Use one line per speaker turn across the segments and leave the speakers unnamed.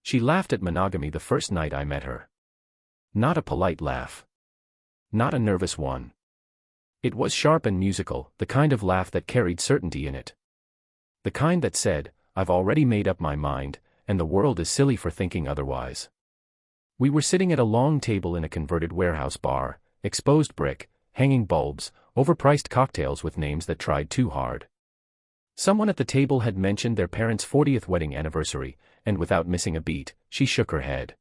She laughed at monogamy the first night I met her. Not a polite laugh. Not a nervous one. It was sharp and musical, the kind of laugh that carried certainty in it. The kind that said, I've already made up my mind, and the world is silly for thinking otherwise. We were sitting at a long table in a converted warehouse bar, exposed brick, hanging bulbs, overpriced cocktails with names that tried too hard. Someone at the table had mentioned their parents' 40th wedding anniversary, and without missing a beat, she shook her head.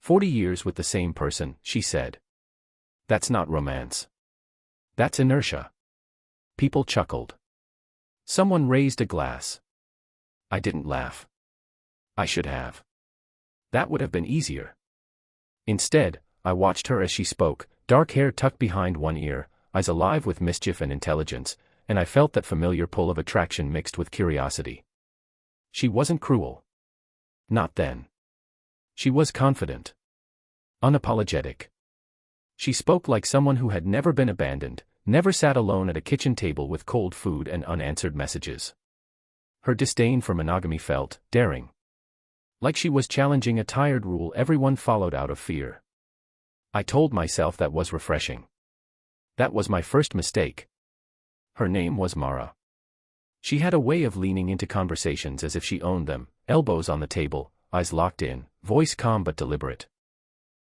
40 years with the same person, she said. That's not romance. That's inertia. People chuckled. Someone raised a glass. I didn't laugh. I should have. That would have been easier. Instead, I watched her as she spoke, dark hair tucked behind one ear, eyes alive with mischief and intelligence, and I felt that familiar pull of attraction mixed with curiosity. She wasn't cruel. Not then. She was confident. Unapologetic. She spoke like someone who had never been abandoned, never sat alone at a kitchen table with cold food and unanswered messages. Her disdain for monogamy felt daring. Like she was challenging a tired rule everyone followed out of fear. I told myself that was refreshing. That was my first mistake. Her name was Mara. She had a way of leaning into conversations as if she owned them, elbows on the table, eyes locked in, voice calm but deliberate.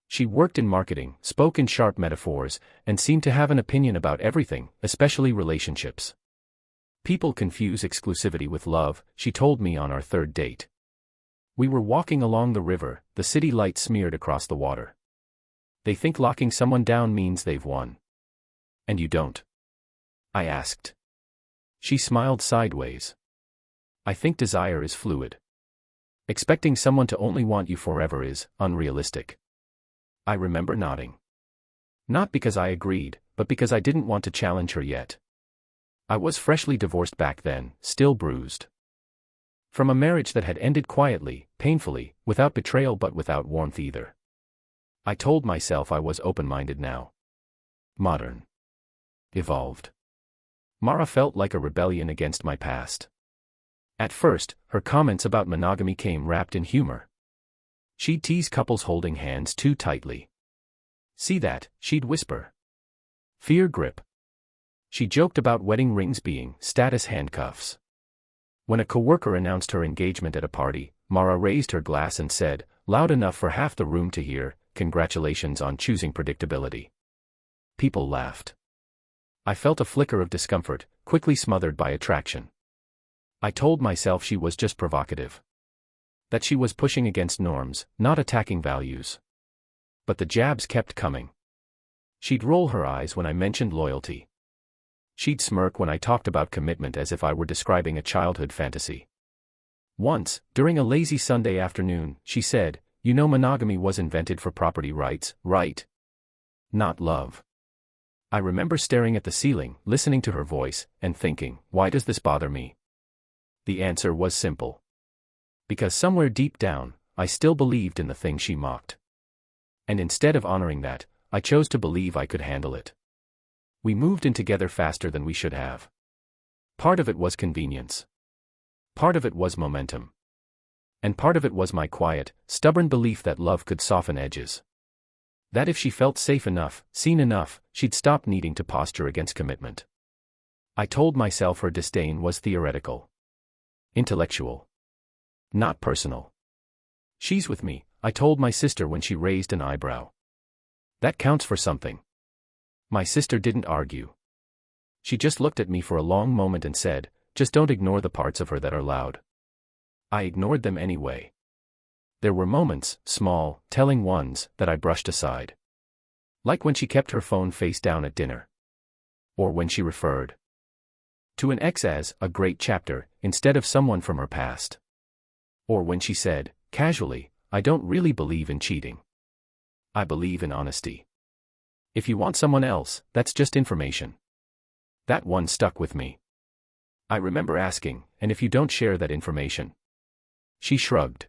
She worked in marketing, spoke in sharp metaphors, and seemed to have an opinion about everything, especially relationships. People confuse exclusivity with love, she told me on our third date. We were walking along the river, the city lights smeared across the water. They think locking someone down means they've won. And you don't? I asked. She smiled sideways. I think desire is fluid. Expecting someone to only want you forever is unrealistic. I remember nodding. Not because I agreed, but because I didn't want to challenge her yet. I was freshly divorced back then, still bruised. From a marriage that had ended quietly, painfully, without betrayal but without warmth either. I told myself I was open-minded now. Modern. Evolved. Mara felt like a rebellion against my past. At first, her comments about monogamy came wrapped in humor. She'd tease couples holding hands too tightly. See that, she'd whisper. Fear grip. She joked about wedding rings being status handcuffs. When a coworker announced her engagement at a party, Mara raised her glass and said, loud enough for half the room to hear, "Congratulations on choosing predictability." People laughed. I felt a flicker of discomfort, quickly smothered by attraction. I told myself she was just provocative. That she was pushing against norms, not attacking values. But the jabs kept coming. She'd roll her eyes when I mentioned loyalty. She'd smirk when I talked about commitment as if I were describing a childhood fantasy. Once, during a lazy Sunday afternoon, she said, "You know monogamy was invented for property rights, right? Not love." I remember staring at the ceiling, listening to her voice, and thinking, why does this bother me? The answer was simple. Because somewhere deep down, I still believed in the thing she mocked. And instead of honoring that, I chose to believe I could handle it. We moved in together faster than we should have. Part of it was convenience. Part of it was momentum. And part of it was my quiet, stubborn belief that love could soften edges. That if she felt safe enough, seen enough, she'd stop needing to posture against commitment. I told myself her disdain was theoretical. Intellectual. Not personal. She's with me, I told my sister when she raised an eyebrow. That counts for something. My sister didn't argue. She just looked at me for a long moment and said, just don't ignore the parts of her that are loud. I ignored them anyway. There were moments, small, telling ones, that I brushed aside. Like when she kept her phone face down at dinner. Or when she referred to an ex as a great chapter, instead of someone from her past. Or when she said, casually, I don't really believe in cheating. I believe in honesty. If you want someone else, that's just information. That one stuck with me. I remember asking, and if you don't share that information? She shrugged.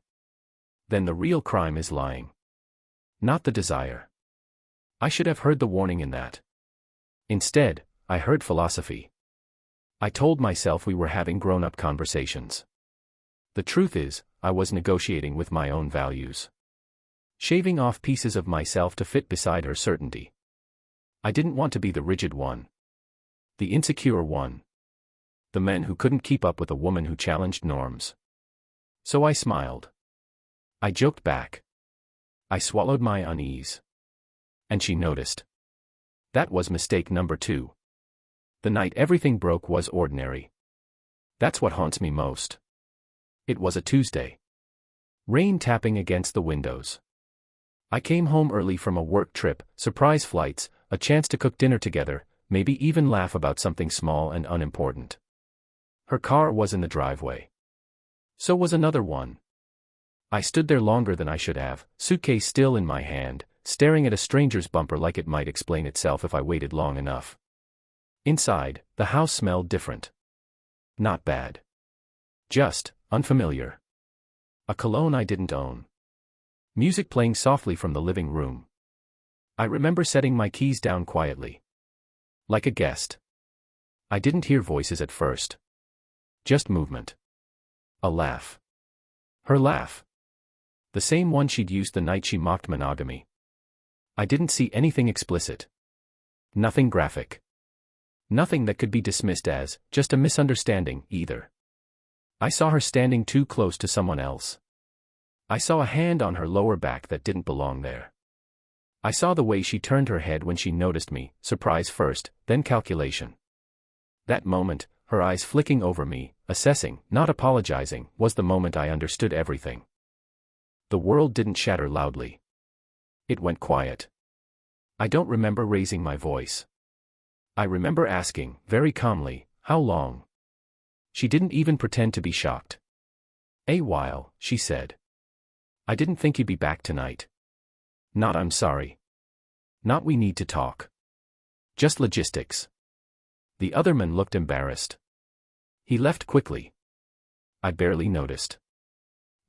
Then the real crime is lying. Not the desire. I should have heard the warning in that. Instead, I heard philosophy. I told myself we were having grown-up conversations. The truth is, I was negotiating with my own values. Shaving off pieces of myself to fit beside her certainty. I didn't want to be the rigid one. The insecure one. The man who couldn't keep up with a woman who challenged norms. So I smiled. I joked back. I swallowed my unease. And she noticed. That was mistake number 2. The night everything broke was ordinary. That's what haunts me most. It was a Tuesday. Rain tapping against the windows. I came home early from a work trip, surprise flights, a chance to cook dinner together, maybe even laugh about something small and unimportant. Her car was in the driveway. So was another one. I stood there longer than I should have, suitcase still in my hand, staring at a stranger's bumper like it might explain itself if I waited long enough. Inside, the house smelled different. Not bad. Just unfamiliar. A cologne I didn't own. Music playing softly from the living room. I remember setting my keys down quietly. Like a guest. I didn't hear voices at first. Just movement. A laugh. Her laugh. The same one she'd used the night she mocked monogamy. I didn't see anything explicit. Nothing graphic. Nothing that could be dismissed as just a misunderstanding, either. I saw her standing too close to someone else. I saw a hand on her lower back that didn't belong there. I saw the way she turned her head when she noticed me, surprise first, then calculation. That moment, her eyes flicking over me, assessing, not apologizing, was the moment I understood everything. The world didn't shatter loudly. It went quiet. I don't remember raising my voice. I remember asking, very calmly, how long? She didn't even pretend to be shocked. A while, she said. I didn't think you'd be back tonight. Not I'm sorry. Not we need to talk. Just logistics. The other man looked embarrassed. He left quickly. I barely noticed.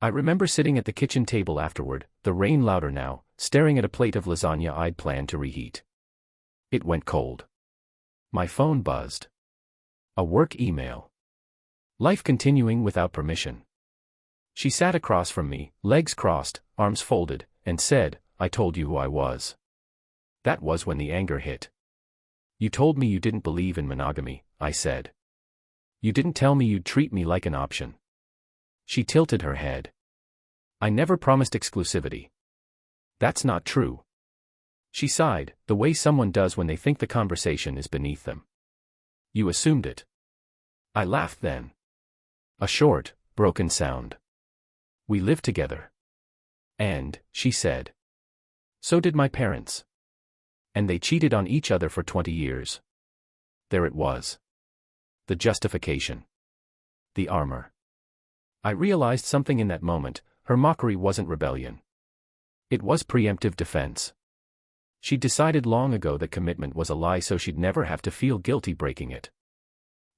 I remember sitting at the kitchen table afterward, the rain louder now, staring at a plate of lasagna I'd planned to reheat. It went cold. My phone buzzed. A work email. Life continuing without permission. She sat across from me, legs crossed, arms folded, and said, I told you who I was. That was when the anger hit. You told me you didn't believe in monogamy, I said. You didn't tell me you'd treat me like an option. She tilted her head. I never promised exclusivity. That's not true. She sighed, the way someone does when they think the conversation is beneath them. You assumed it. I laughed then. A short, broken sound. We lived together. And, she said. So did my parents. And they cheated on each other for 20 years. There it was. The justification. The armor. I realized something in that moment, her mockery wasn't rebellion. It was preemptive defense. She'd decided long ago that commitment was a lie so she'd never have to feel guilty breaking it.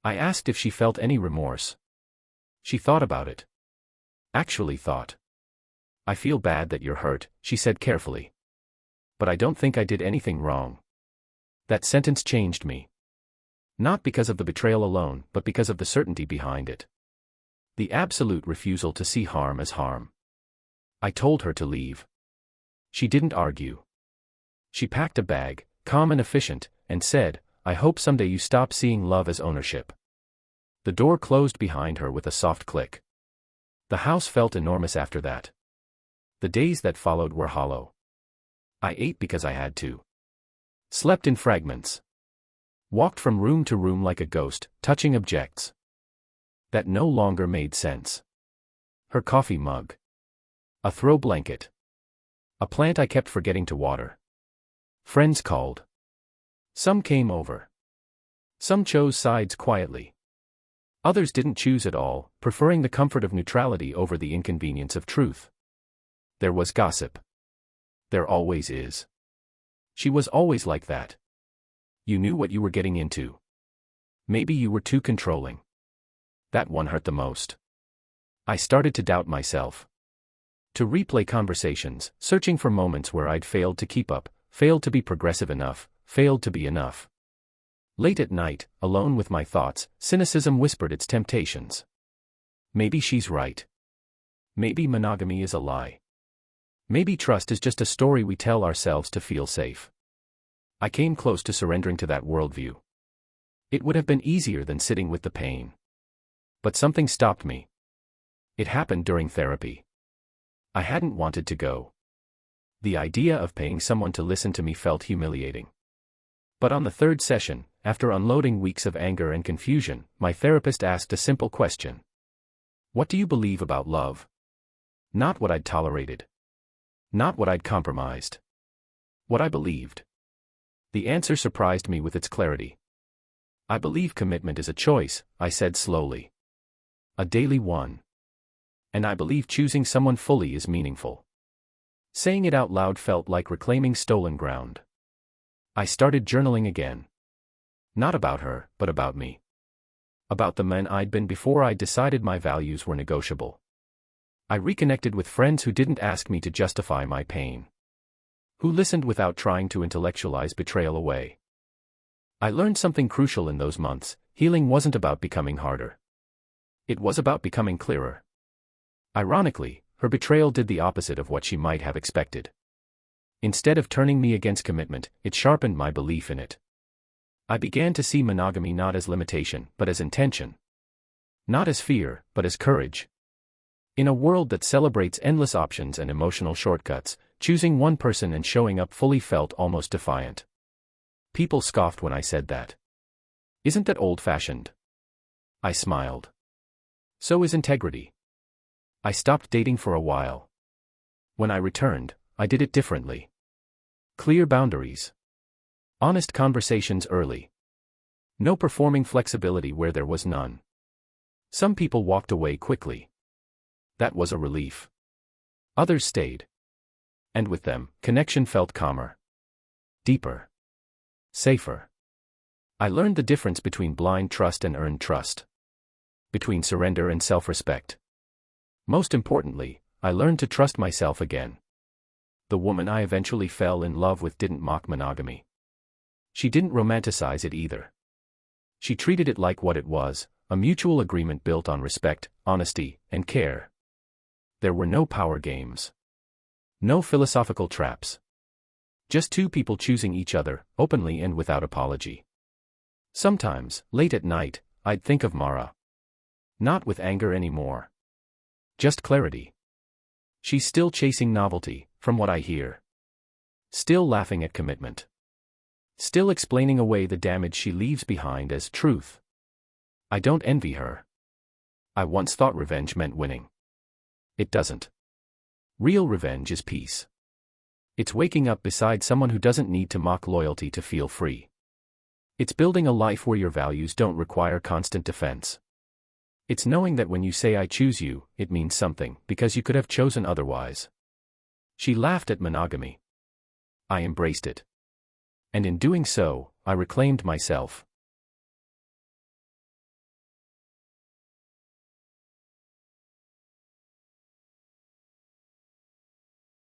I asked if she felt any remorse. She thought about it. Actually thought. I feel bad that you're hurt, she said carefully. But I don't think I did anything wrong. That sentence changed me. Not because of the betrayal alone, but because of the certainty behind it. The absolute refusal to see harm as harm. I told her to leave. She didn't argue. She packed a bag, calm and efficient, and said, I hope someday you stop seeing love as ownership. The door closed behind her with a soft click. The house felt enormous after that. The days that followed were hollow. I ate because I had to. Slept in fragments. Walked from room to room like a ghost, touching objects that no longer made sense. Her coffee mug. A throw blanket. A plant I kept forgetting to water. Friends called. Some came over. Some chose sides quietly. Others didn't choose at all, preferring the comfort of neutrality over the inconvenience of truth. There was gossip. There always is. She was always like that. You knew what you were getting into. Maybe you were too controlling. That one hurt the most. I started to doubt myself. To replay conversations, searching for moments where I'd failed to keep up, failed to be progressive enough, failed to be enough. Late at night, alone with my thoughts, cynicism whispered its temptations. Maybe she's right. Maybe monogamy is a lie. Maybe trust is just a story we tell ourselves to feel safe. I came close to surrendering to that worldview. It would have been easier than sitting with the pain. But something stopped me. It happened during therapy. I hadn't wanted to go. The idea of paying someone to listen to me felt humiliating. But on the third session, after unloading weeks of anger and confusion, my therapist asked a simple question. What do you believe about love? Not what I'd tolerated. Not what I'd compromised. What I believed. The answer surprised me with its clarity. I believe commitment is a choice, I said slowly. A daily one. And I believe choosing someone fully is meaningful. Saying it out loud felt like reclaiming stolen ground. I started journaling again. Not about her, but about me. About the man I'd been before I decided my values were negotiable. I reconnected with friends who didn't ask me to justify my pain. Who listened without trying to intellectualize betrayal away. I learned something crucial in those months: healing wasn't about becoming harder. It was about becoming clearer. Ironically, her betrayal did the opposite of what she might have expected. Instead of turning me against commitment, it sharpened my belief in it. I began to see monogamy not as limitation, but as intention. Not as fear, but as courage. In a world that celebrates endless options and emotional shortcuts, choosing one person and showing up fully felt almost defiant. People scoffed when I said that. Isn't that old-fashioned? I smiled. So is integrity. I stopped dating for a while. When I returned, I did it differently. Clear boundaries. Honest conversations early. No performing flexibility where there was none. Some people walked away quickly. That was a relief. Others stayed. And with them, connection felt calmer. Deeper. Safer. I learned the difference between blind trust and earned trust. Between surrender and self-respect. Most importantly, I learned to trust myself again. The woman I eventually fell in love with didn't mock monogamy. She didn't romanticize it either. She treated it like what it was, a mutual agreement built on respect, honesty, and care. There were no power games. No philosophical traps. Just two people choosing each other, openly and without apology. Sometimes, late at night, I'd think of Mara. Not with anger anymore. Just clarity. She's still chasing novelty, from what I hear. Still laughing at commitment. Still explaining away the damage she leaves behind as truth. I don't envy her. I once thought revenge meant winning. It doesn't. Real revenge is peace. It's waking up beside someone who doesn't need to mock loyalty to feel free. It's building a life where your values don't require constant defense. It's knowing that when you say I choose you, it means something, because you could have chosen otherwise. She laughed at monogamy. I embraced it. And in doing so, I reclaimed myself.